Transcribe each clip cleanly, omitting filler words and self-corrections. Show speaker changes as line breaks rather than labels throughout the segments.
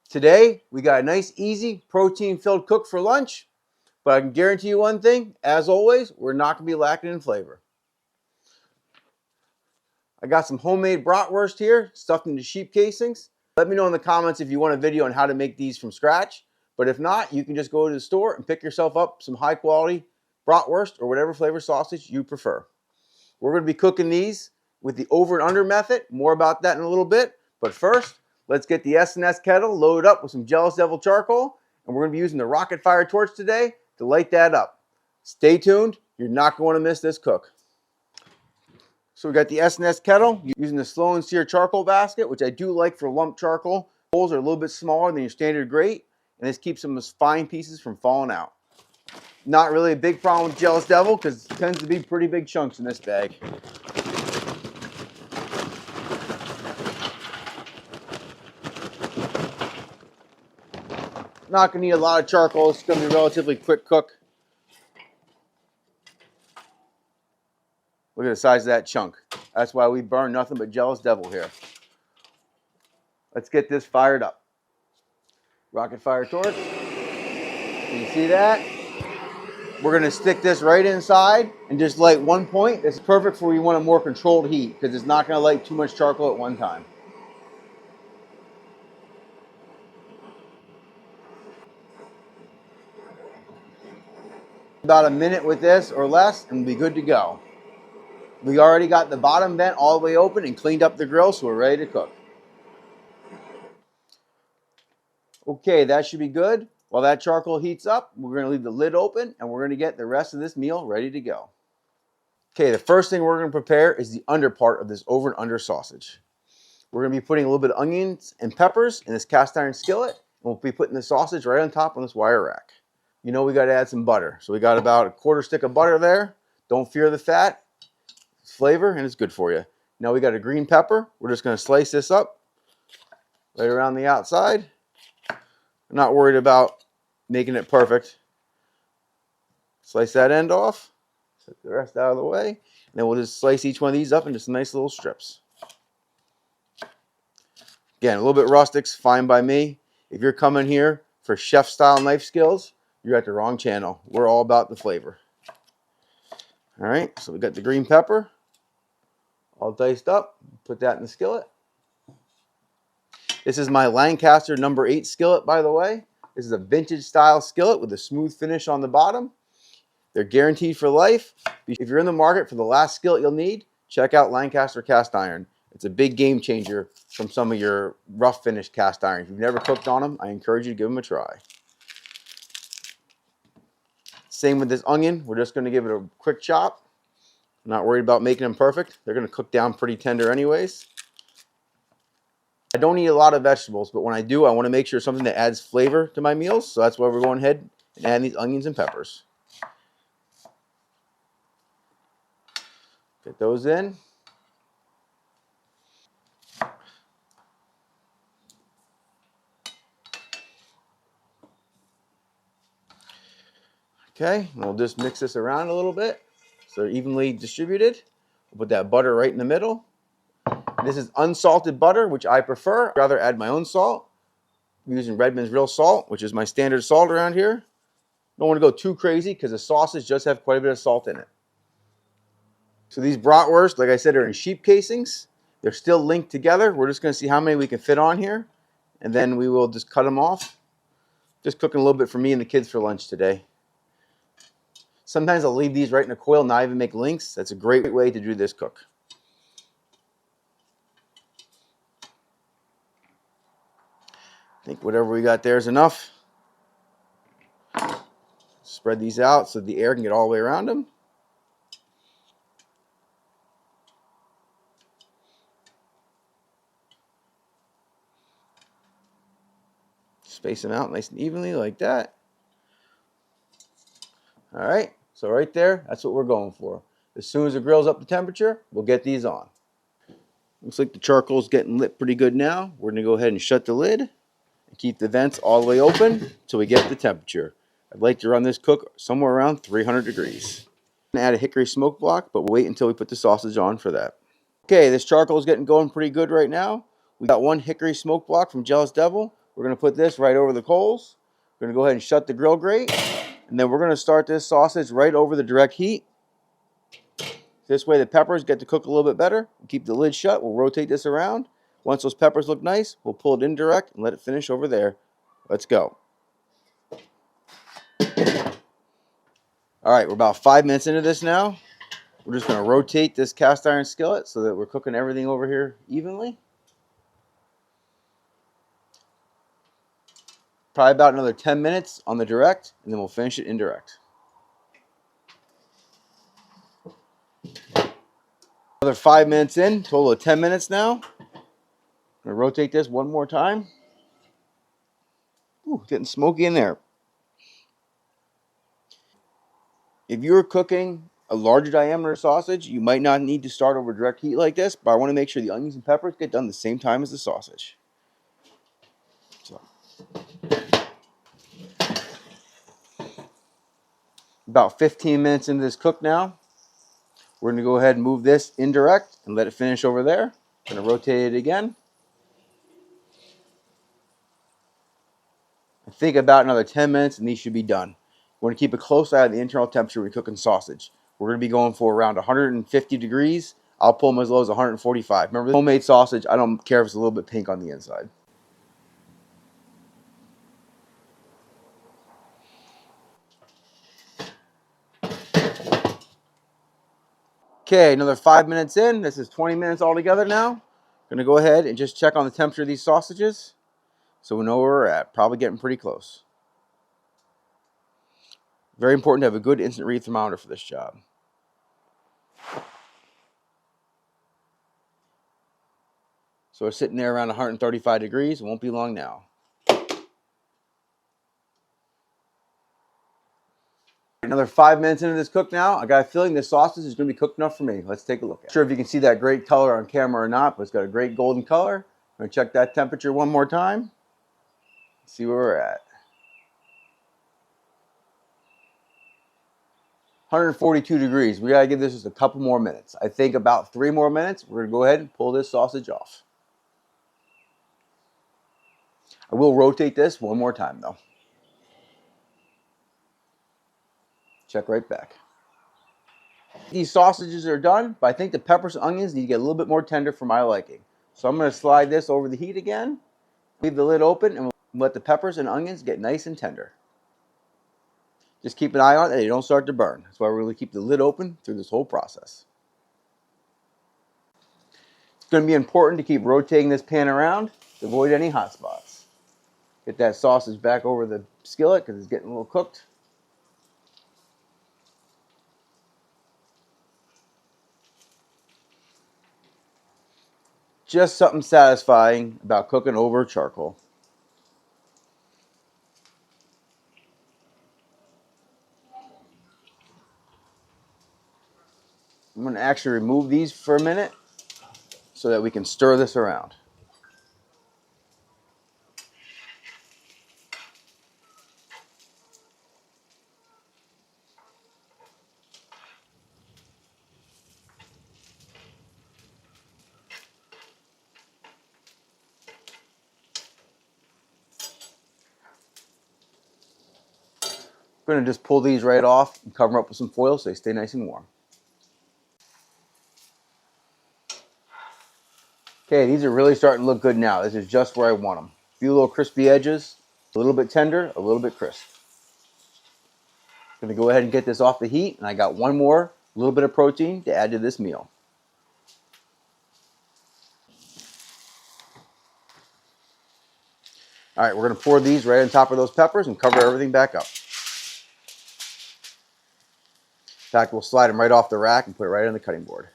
Today, we got a nice, easy, protein-filled cook for lunch, but I can guarantee you one thing, as always, we're not going to be lacking in flavor. I got some homemade bratwurst here, stuffed into sheep casings. Let me know in the comments if you want a video on how to make these from scratch, but if not, you can just go to the store and pick yourself up some high-quality bratwurst or whatever flavor sausage you prefer. We're going to be cooking these with the over and under method. More about that in a little bit, but first, let's get the S&S kettle loaded up with some Jealous Devil charcoal, and we're going to be using the rocket fire torch today to light that up. Stay tuned. You're not going to miss this cook. So we got the S&S kettle using the Slow N Sear charcoal basket, which I do like for lump charcoal. Holes are a little bit smaller than your standard grate, and this keeps some of those fine pieces from falling out. Not really a big problem with Jealous Devil because it tends to be pretty big chunks in this bag. Not going to need a lot of charcoal. It's going to be a relatively quick cook. Look at the size of that chunk. That's why we burn nothing but Jealous Devil here. Let's get this fired up. Rocket fire torch. Can you see that? We're going to stick this right inside and just light one point. It's perfect for when you want a more controlled heat because it's not going to light too much charcoal at one time. About a minute with this or less and we'll be good to go. We already got the bottom vent all the way open and cleaned up the grill, so we're ready to cook. Okay, that should be good. While that charcoal heats up, we're going to leave the lid open and we're going to get the rest of this meal ready to go. Okay, the first thing we're going to prepare is the under part of this over and under sausage. We're going to be putting a little bit of onions and peppers in this cast iron skillet, and we'll be putting the sausage right on top on this wire rack. You know we got to add some butter, so we got about a quarter stick of butter there. Don't fear the fat. It's flavor and it's good for you. Now we got a green pepper. We're just going to slice this up right around the outside. I'm not worried about making it perfect. Slice that end off. Set the rest out of the way. And then we'll just slice each one of these up into some nice little strips. Again, a little bit rustic's fine by me. If you're coming here for chef-style knife skills, you're at the wrong channel. We're all about the flavor. All right, so we got the green pepper all diced up. Put that in the skillet. This is my Lancaster No. 8 skillet, by the way. This is a vintage style skillet with a smooth finish on the bottom. They're guaranteed for life. If you're in the market for the last skillet you'll need, check out Lancaster Cast Iron. It's a big game changer from some of your rough finish cast iron. If you've never cooked on them, I encourage you to give them a try. Same with this onion. We're just going to give it a quick chop. I'm not worried about making them perfect. They're going to cook down pretty tender anyways. I don't eat a lot of vegetables, but when I do, I want to make sure something that adds flavor to my meals. So that's why we're going ahead and adding these onions and peppers. Get those in. Okay, and we'll just mix this around a little bit so they're evenly distributed. We'll put that butter right in the middle. This is unsalted butter, which I prefer. I'd rather add my own salt. I'm using Redmond's Real Salt, which is my standard salt around here. Don't want to go too crazy because the sausage does have quite a bit of salt in it. So these bratwurst, like I said, are in sheep casings. They're still linked together. We're just going to see how many we can fit on here, and then we will just cut them off. Just cooking a little bit for me and the kids for lunch today. Sometimes I'll leave these right in a coil, not even make links. That's a great way to do this cook. I think whatever we got there is enough. Spread these out so the air can get all the way around them. Space them out nice and evenly like that. All right, so right there, that's what we're going for. As soon as the grill's up to temperature, we'll get these on. Looks like the charcoal's getting lit pretty good now. We're gonna go ahead and shut the lid and keep the vents all the way open until we get the temperature. I'd like to run this cook somewhere around 300 degrees. I'm gonna add a hickory smoke block, but we'll wait until we put the sausage on for that. Okay, this charcoal is getting going pretty good right now. We got one hickory smoke block from Jealous Devil. We're going to put this right over the coals. We're going to go ahead and shut the grill grate. And then we're going to start this sausage right over the direct heat. This way the peppers get to cook a little bit better. We'll keep the lid shut. We'll rotate this around. Once those peppers look nice, we'll pull it indirect and let it finish over there. Let's go. All right, we're about 5 minutes into this now. We're just going to rotate this cast iron skillet so that we're cooking everything over here evenly. Probably about another 10 minutes on the direct, and then we'll finish it indirect. Another 5 minutes in, total of 10 minutes now. I'm going to rotate this one more time. Ooh, getting smoky in there. If you're cooking a larger diameter sausage, you might not need to start over direct heat like this, but I want to make sure the onions and peppers get done the same time as the sausage. So, about 15 minutes into this cook now. We're going to go ahead and move this indirect and let it finish over there. I'm going to rotate it again. I think about another 10 minutes and these should be done. We want to keep a close eye on the internal temperature when cooking sausage. We're going to be going for around 150 degrees. I'll pull them as low as 145. Remember, homemade sausage, I don't care if it's a little bit pink on the inside. Okay, another 5 minutes in. This is 20 minutes altogether now. I'm going to go ahead and just check on the temperature of these sausages so we know where we're at. Probably getting pretty close. Very important to have a good instant read thermometer for this job. So we're sitting there around 135 degrees. It won't be long now. Another 5 minutes into this cook now. I got a feeling this sausage is going to be cooked enough for me. Let's take a look at it. Not sure if you can see that great color on camera or not, but it's got a great golden color. I'm going to check that temperature one more time. See where we're at. 142 degrees. We got to give this just a couple more minutes. I think about 3 more minutes. We're going to go ahead and pull this sausage off. I will rotate this one more time though. Check right back. These sausages are done, but I think the peppers and onions need to get a little bit more tender for my liking. So I'm going to slide this over the heat again, leave the lid open, and we'll let the peppers and onions get nice and tender. Just keep an eye on it that they don't start to burn. That's why we're going to keep the lid open through this whole process. It's going to be important to keep rotating this pan around to avoid any hot spots. Get that sausage back over the skillet because it's getting a little cooked. Just something satisfying about cooking over charcoal. I'm going to actually remove these for a minute so that we can stir this around. I'm going to just pull these right off and cover them up with some foil so they stay nice and warm. Okay, these are really starting to look good now. This is just where I want them. A few little crispy edges, a little bit tender, a little bit crisp. I'm going to go ahead and get this off the heat, and I got one more little bit of protein to add to this meal. All right, we're going to pour these right on top of those peppers and cover everything back up. In fact, we'll slide them right off the rack and put it right on the cutting board.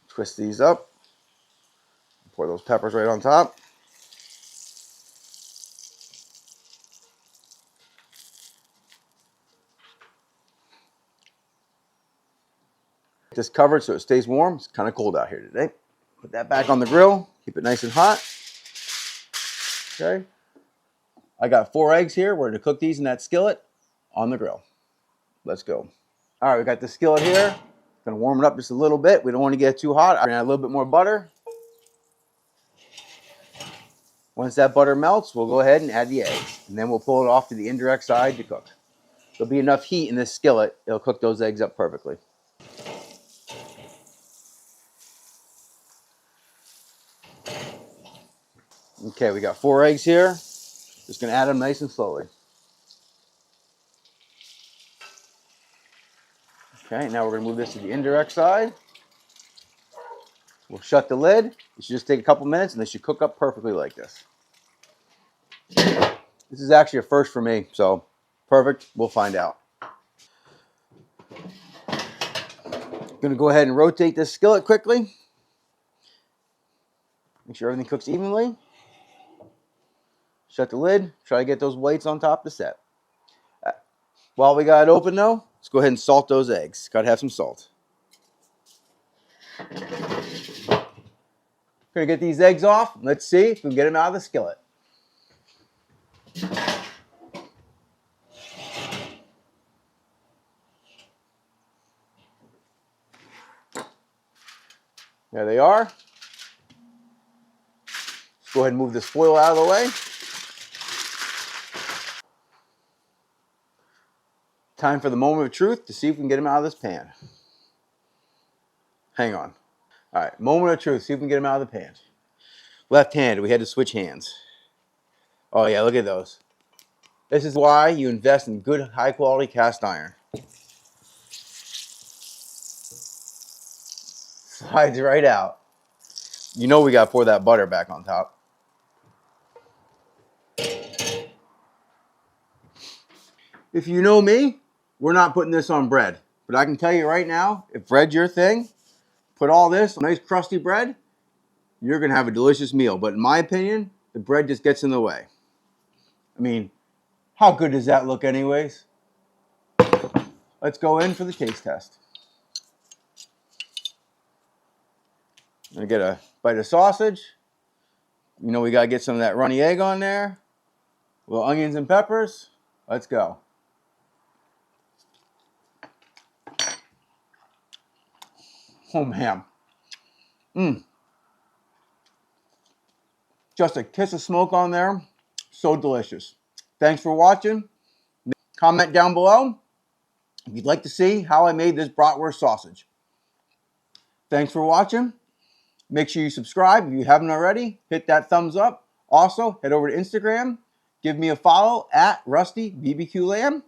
Twist these up. Pour those peppers right on top. Get this covered so it stays warm. It's kind of cold out here today. Put that back on the grill. Keep it nice and hot. Okay. I got 4 eggs here. We're going to cook these in that skillet on the grill. Let's go. All right, we got the skillet here. Going to warm it up just a little bit. We don't want to get it too hot. I'm going to add a little bit more butter. Once that butter melts, we'll go ahead and add the eggs. And then we'll pull it off to the indirect side to cook. There'll be enough heat in this skillet, it'll cook those eggs up perfectly. Okay, we got 4 eggs here. Just gonna add them nice and slowly. Okay, now we're gonna move this to the indirect side. We'll shut the lid. It should just take a couple minutes and they should cook up perfectly like this. This is actually a first for me, so perfect, we'll find out. I'm gonna go ahead and rotate this skillet quickly. Make sure everything cooks evenly. Shut the lid, try to get those whites on top to set. While we got it open though, let's go ahead and salt those eggs. Gotta have some salt. Gonna get these eggs off. Let's see if we can get them out of the skillet. There they are. Let's go ahead and move this foil out of the way. Time for the moment of truth to see if we can get them out of this pan. Hang on. All right, moment of truth. See if we can get them out of the pan. Left-handed. We had to switch hands. Oh yeah, look at those. This is why you invest in good, high-quality cast iron. Slides right out. You know we got to pour that butter back on top. If you know me, we're not putting this on bread. But I can tell you right now, if bread's your thing, put all this on nice crusty bread, you're going to have a delicious meal. But in my opinion, the bread just gets in the way. I mean, how good does that look anyways? Let's go in for the taste test. I'm going to get a bite of sausage. You know we got to get some of that runny egg on there. A little onions and peppers. Let's go. Oh man. Just a kiss of smoke on there. So delicious. Thanks for watching. Comment down below if you'd like to see how I made this Brattwurst sausage. Thanks for watching. Make sure you subscribe if you haven't already. Hit that thumbs up. Also, head over to Instagram. Give me a follow at RustyBBQLamb.